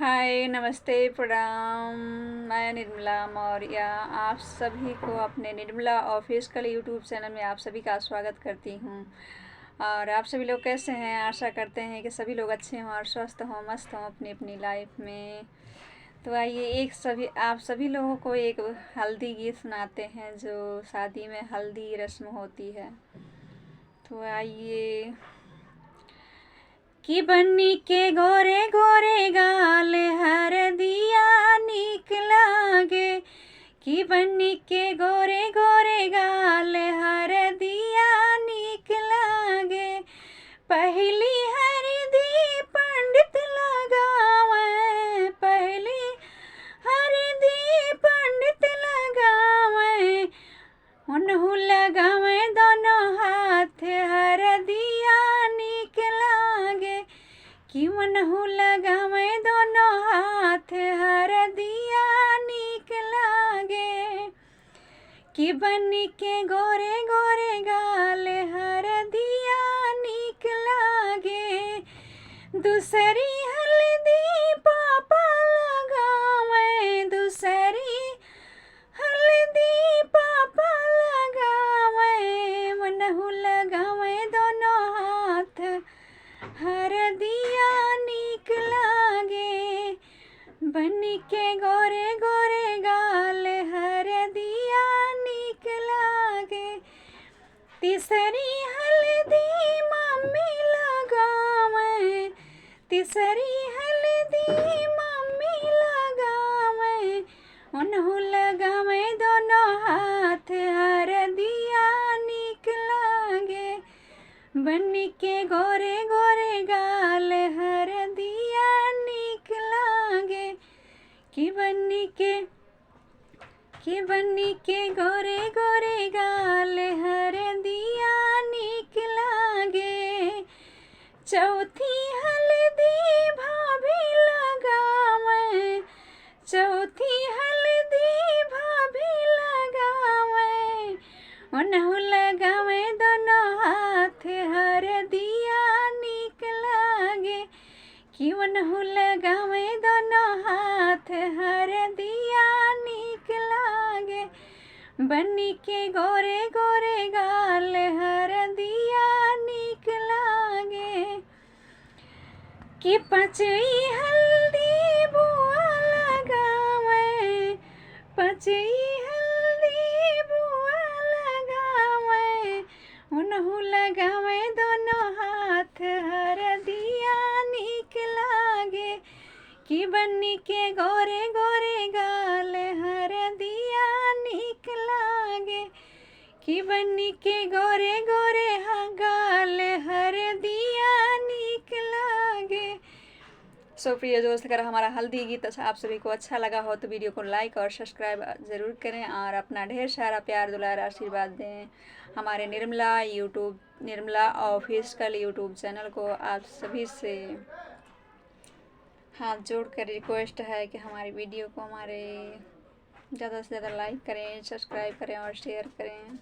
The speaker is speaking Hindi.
हाय, नमस्ते, प्रणाम। मैं निर्मला मौर्य आप सभी को अपने निर्मला ऑफिशियल यूट्यूब चैनल में आप सभी का स्वागत करती हूँ। और आप सभी लोग कैसे हैं? आशा करते हैं कि सभी लोग अच्छे हों और स्वस्थ हों, मस्त हों अपनी अपनी लाइफ में। तो आइए आप सभी लोगों को एक हल्दी गीत सुनाते हैं जो शादी में हल्दी रस्म होती है। तो आइए। कि बन्नी के गोरे गोरे गाल हरदिया नीक लागे, कि बन्नी के गोरे गोरे गाल हरदिया नीक लागे। पहली हरदी पंडित लगावे, पहली हरदी पंडित लगावे, उन्हु लगावे दोनों हाथ हरदिया नीक लागे, कि उन्हु लगावे दोनों हाथ हरदिया नीक लागे। कि बन्नी के गोरे गोरे गाल हरदिया नीक लागे। दूसरी हल्दी पापा लगावे, दूसरी हल्दी पापा लगावे, उन्हु लगावे दोनों हाथ हरदिया नीक लागे। बन्नी के गोरे गोरे गाल हरदिया नीक लागे। तीसरी हल्दी मम्मी लगावे, तीसरी हल्दी मम्मी लगावे, उन्हु लगावे दोनों हाथ हरदिया नीक लागे। बन्नी के गोरे गोरे गाल हरदिया नीक लागे। कि बन्नी के गोरे गोरे गाल हरदिया नीक लागे। चौथी हल्दी भाभी लगावे, चौथी हल्दी भाभी लगावे, उन्हु लगावे दोनों हाथ हरदिया नीक लागे। कि उन्हु लगावे दोनों हाथ हरदिया नीक लागे। बन्नी के गोरे गोरे गाल हरदिया नीक लागे। कि पाँचवी हल्दी बुआ लगावे, पाँचवी हल्दी बुआ लगावे, उन्हु लगावे दोनों हाथ हरदिया नीक लागे। कि बन्नी के गोरे गोरे गाल हरदिया नीक लागे, कि बन्नी के गोरे गोरे गाल हरदिया नीक लागे। सो प्रिय दोस्त, अगर हमारा हल्दी गीत आप सभी को अच्छा लगा हो तो वीडियो को लाइक और सब्सक्राइब ज़रूर करें और अपना ढेर सारा प्यार दुलार आशीर्वाद दें। हमारे निर्मला ऑफिशियल यूट्यूब चैनल को आप सभी से हाथ जोड़कर रिक्वेस्ट है कि हमारी वीडियो को ज़्यादा से ज़्यादा लाइक करें, सब्सक्राइब करें और शेयर करें।